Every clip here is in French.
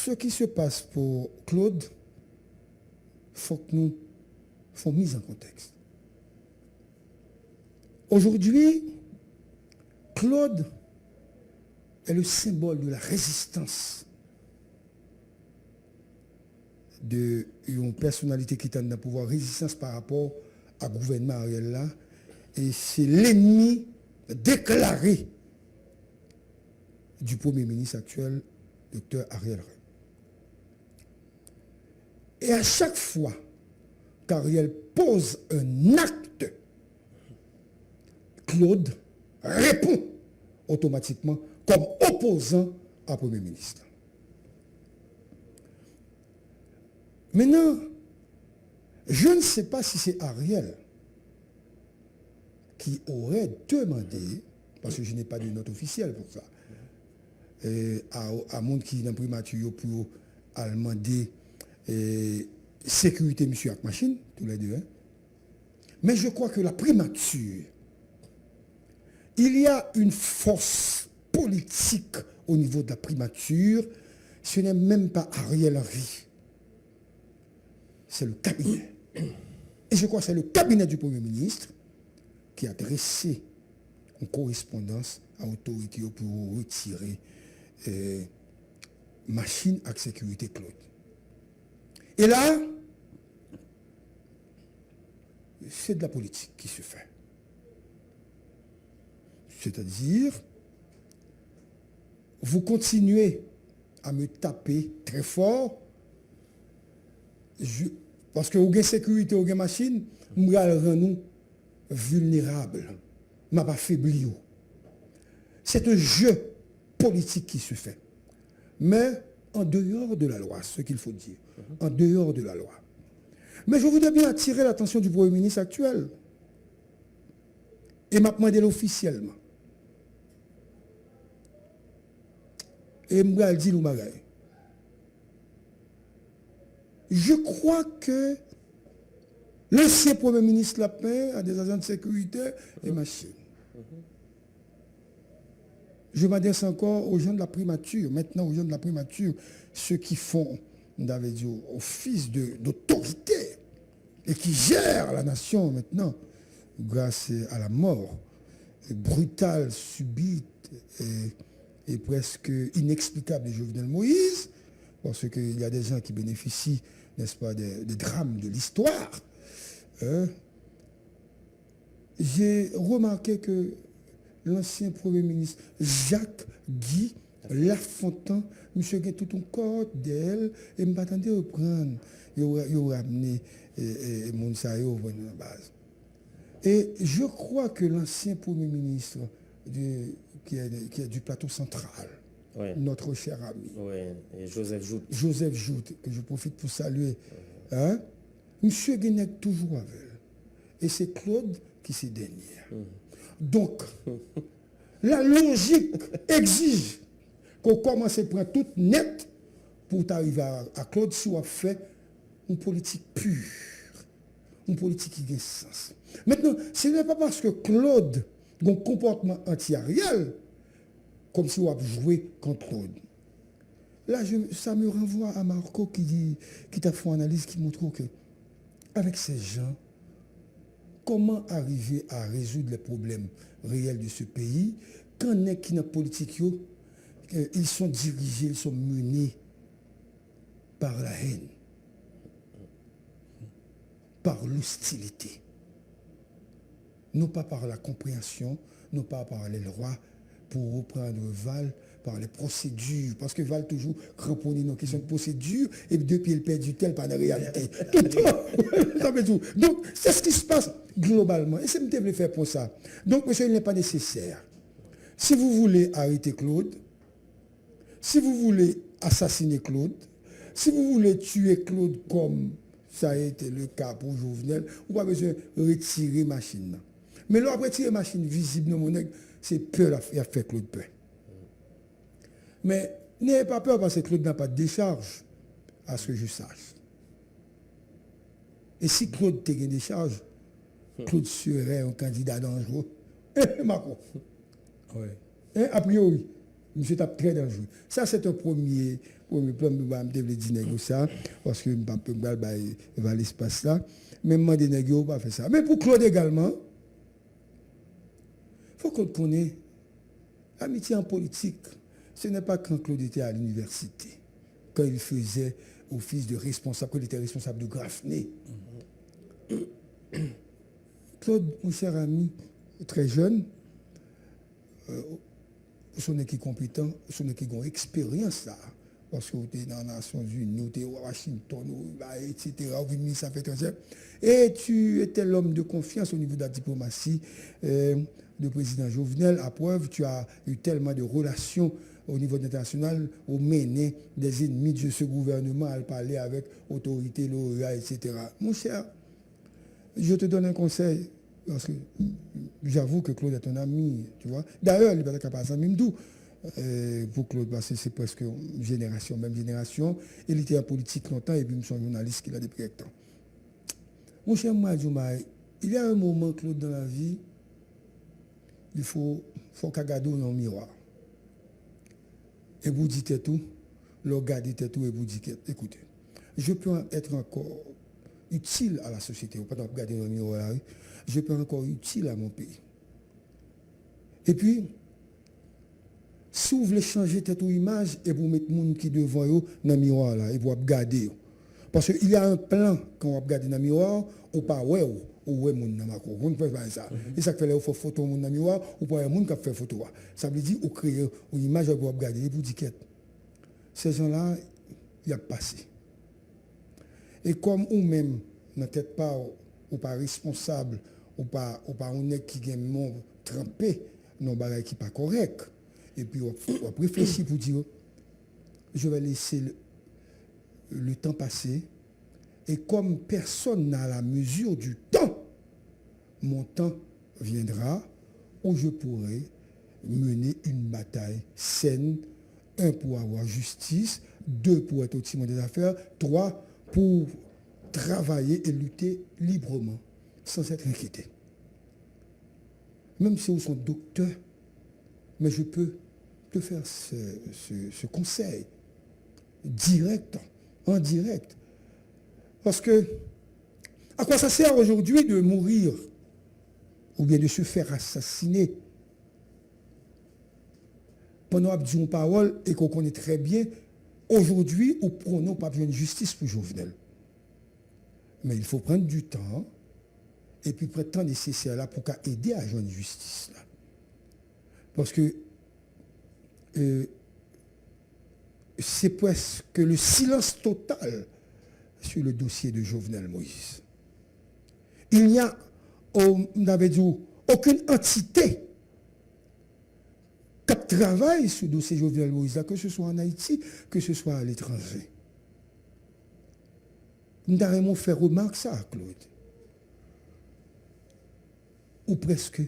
ce qui se passe pour Claude, il faut que nous fassions mise en contexte. Aujourd'hui, Claude est le symbole de la résistance de une personnalité qui est dans le pouvoir, résistance par rapport au gouvernement Ariel là, et c'est l'ennemi déclaré du Premier ministre actuel, Dr Ariel Henry. Et à chaque fois qu'Ariel pose un acte, Claude répond automatiquement comme opposant au Premier ministre. Maintenant, je ne sais pas si c'est Ariel qui aurait demandé, parce que je n'ai pas de note officielle pour ça, à monde qui est dans le primature pour demander sécurité, monsieur, avec machine, tous les deux. Hein. Mais je crois que la primature, il y a une force politique au niveau de la primature, ce n'est même pas Ariel Henry. C'est le cabinet. Et je crois que c'est le cabinet du Premier ministre qui a dressé en correspondance à l'autorité pour retirer machine à sécurité Claude. Et là, c'est de la politique qui se fait. C'est-à-dire, vous continuez à me taper très fort, parce que vous avez sécurité, vous avez machine, vous rend nous vulnérables, vous pas affaibli. C'est un jeu politique qui se fait. Mais en dehors de la loi, ce qu'il faut dire, en dehors de la loi. Mais je voudrais bien attirer l'attention du Premier ministre actuel. Et m'a demandé officiellement. Et m'a dit nous bagaille. Je crois que l'ancien Premier ministre Lapin a des agents de sécurité et machines. Je m'adresse encore aux gens de la primature, maintenant aux gens de la primature, ceux qui font, on avait dit, office d'autorité et qui gèrent la nation maintenant grâce à la mort brutale, subite et presque inexplicable de Jovenel Moïse, parce qu'il y a des gens qui bénéficient, n'est-ce pas, des drames de l'histoire. Hein? J'ai remarqué que l'ancien Premier ministre Jacques Guy Lafontaine, monsieur qui tout un corps d'elle, et m'attendait à reprendre, il a amené Mounsayo dans la base. Et je crois que l'ancien Premier ministre qui est du plateau central, ouais, notre cher ami, ouais, et Joseph Joute, que je profite pour saluer, hein, monsieur Guénec toujours avec elle. Et c'est Claude qui s'est dernier. Donc, la logique exige qu'on commence à prendre tout net pour arriver à Claude si on a fait une politique pure, une politique qui a sens. Maintenant, ce n'est pas parce que Claude a un comportement anti-Ariel comme si on a joué contre Claude. Là, ça me renvoie à Marco qui t'a fait une analyse qui montre que avec ces gens, comment arriver à résoudre les problèmes réels de ce pays quand on est qui dans la politique, ils sont dirigés, ils sont menés par la haine, par l'hostilité, non pas par la compréhension, non pas par les lois, pour reprendre Val par les procédures, parce que Val toujours cramponné dans la question de procédure, et depuis il perd du tel par la réalité. Tout le temps. Donc, c'est ce qui se passe globalement. Et c'est ce que je faire pour ça. Donc, monsieur, il n'est pas nécessaire. Si vous voulez arrêter Claude, si vous voulez assassiner Claude, si vous voulez tuer Claude comme ça a été le cas pour Jovenel, vous n'avez pas besoin de retirer la machine. Mais là, après retirer la machine visible dans mon nègre, c'est peur à faire Claude peur. Mais n'ayez pas peur parce que Claude n'a pas de décharge, à ce que je sache. Et si Claude a une décharge, Claude serait un candidat dangereux. Macron. Ouais. A priori. Monsieur tape très dangereux. Ça, c'est un premier plan, je vais dire ça, parce que je ne peux pas va l'espace là. Même moi, des négociations, pas faire ça. Mais pour Claude également, il faut qu'on connaisse l'amitié en politique. Ce n'est pas quand Claude était à l'université, quand il faisait office de responsable, quand il était responsable de Grafné. Claude, mon cher ami, très jeune, son équipe compétent, son équipe qui a expérience là. Parce que vous êtes dans les Nations Unies, vous êtes à Washington, etc., vous êtes ministre des Affaires étrangères. Et tu étais l'homme de confiance au niveau de la diplomatie du président Jovenel. À preuve, tu as eu tellement de relations au niveau international, au mené des ennemis de ce gouvernement, à parler avec autorité, l'OEA, etc. Mon cher, je te donne un conseil. Parce que j'avoue que Claude est un ami, tu vois. D'ailleurs, il n'est pas capable de même tout. Pour Claude, parce que c'est presque une génération, même génération. Il était en politique longtemps et puis il suis un journaliste qui l'a depuis quelque temps. Mon cher Madjoumaï, il y a un moment, Claude, dans la vie, il faut qu'il regarde dans le miroir. Et vous dites tout, le regardez tout et vous dites, écoutez, je peux être encore utile à la société, pas regarder dans le miroir, je peux encore utile à mon pays. Et puis, si vous voulez changer cette image et vous mettre les gens qui devant vous dans le miroir là, et vous regarder. Parce qu'il y a un plan quand on regarde dans le miroir, ou pas ouais ou ouais moun dans mako. Vous ne pouvez pas ça. Et ça fait là, il faut photo moun dans le miroir, ou pas un moun qui fait photo. Ça veut dire, vous créez une image pour regarder et vous dites, ces gens-là, il y a passé. Et comme vous-même, dans tête pas, ou pas responsable, ou pas un qui gagne mon trempé, non bagay qui pas correct. Et puis on réfléchit pour dire, je vais laisser le temps passer. Et comme personne n'a la mesure du temps, mon temps viendra où je pourrai mener une bataille saine. 1 pour avoir justice, 2 pour être au timon des affaires, 3 pour travailler et lutter librement, sans être inquiété. Même si vous êtes docteur, mais je peux te faire ce conseil direct, en direct. Parce que, à quoi ça sert aujourd'hui de mourir ou bien de se faire assassiner pendant qu'on dit une parole et qu'on connaît très bien, aujourd'hui, nous prenons pas besoin de justice pour Jovenel. Mais il faut prendre du temps et puis prendre le temps nécessaire là pour aider à joindre justice là. Parce que c'est presque le silence total sur le dossier de Jovenel Moïse. Il n'y a, on avait dit, aucune entité qui travaille sur le dossier Jovenel Moïse, que ce soit en Haïti, que ce soit à l'étranger. Nous avons fait remarque ça, Claude. Ou presque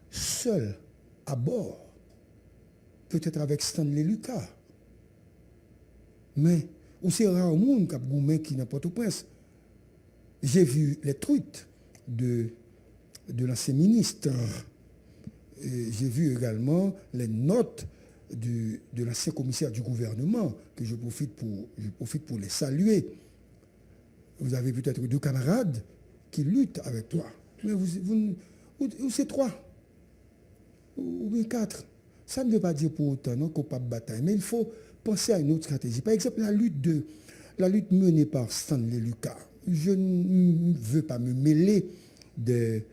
seul à bord, peut-être avec Stanley Lucas. Mais, ou c'est rare au monde qui n'a pas tout prince. J'ai vu les tweets de l'ancien ministre. J'ai vu également les notes de l'ancien commissaire du gouvernement, que je profite pour les saluer. Vous avez peut-être 2 camarades qui luttent avec toi. Mais vous c'est 3 ou bien 4. Ça ne veut pas dire pour autant qu'on ne peut pas bataille. Mais il faut penser à une autre stratégie. Par exemple, la lutte menée par Stanley Lucas. Je ne veux pas me mêler des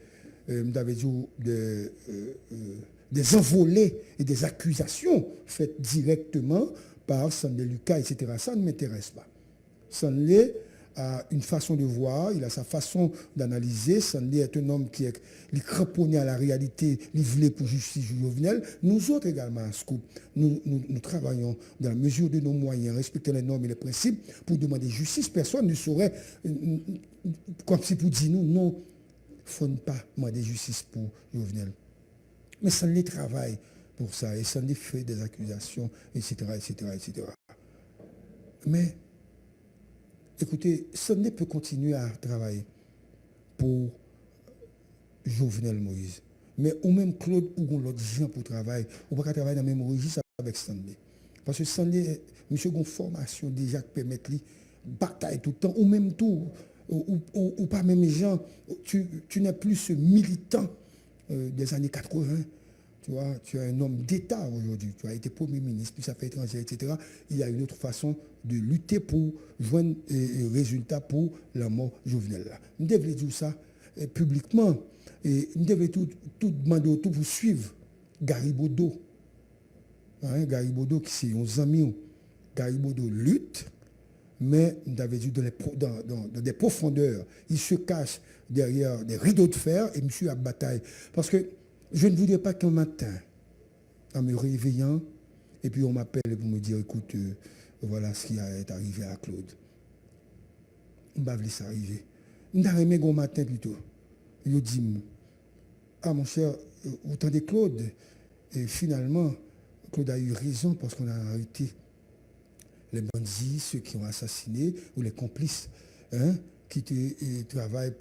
envolées et des accusations faites directement par Stanley Lucas, etc. Ça ne m'intéresse pas. Stanley a une façon de voir, il a sa façon d'analyser. Stanley est un homme qui est cramponné à la réalité, livré pour justice Jovenel. Nous autres également, à Scoop, nous travaillons dans la mesure de nos moyens, respecter les normes et les principes pour demander justice. Personne ne saurait, comme si pour dire nous, non, il ne faut pas demander justice pour Jovenel. Mais Stanley travaille pour ça et Stanley fait des accusations, etc., etc., etc. Mais écoutez, Stanley peut continuer à travailler pour Jovenel Moïse. Mais ou même Claude ou l'autre gens pour travailler, ou pas travailler dans le même registre. avec Stanley. Parce que Stanley, monsieur, a une formation déjà qui permet de bataille tout le temps, ou même tout, ou pas même les gens, tu n'es plus ce militant des années 80. Tu vois, tu es un homme d'État aujourd'hui, tu as été Premier ministre, puis affaires étrangères, etc. Il y a une autre façon de lutter pour joindre un résultat pour la mort Jovenel. Nous devons dire ça publiquement. Et nous devons tout demander tout pour suivre Garibodo. Hein, Garibodo qui c'est un ami. Garibodo lutte, mais nous avons dit dans des profondeurs. Il se cache derrière des rideaux de fer et monsieur a bataille. Parce que je ne voudrais pas qu'un matin, en me réveillant, et puis on m'appelle pour me dire, écoute, voilà ce qui est arrivé à Claude. On ne va pas laisser arriver. On a aimé un matin plutôt. Il dit, ah mon cher, vous entendez Claude. Et finalement, Claude a eu raison parce qu'on a arrêté les bandits, ceux qui ont assassiné, ou les complices, hein, qui travaillent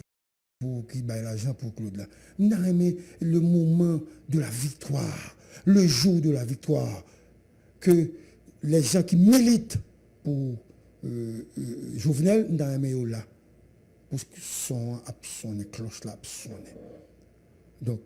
pour qui baillent l'argent pour Claude là. On a aimé le moment de la victoire, le jour de la victoire, que les gens qui militent pour Jovenel, on a aimé là. Parce que son cloche là, sonne. Donc,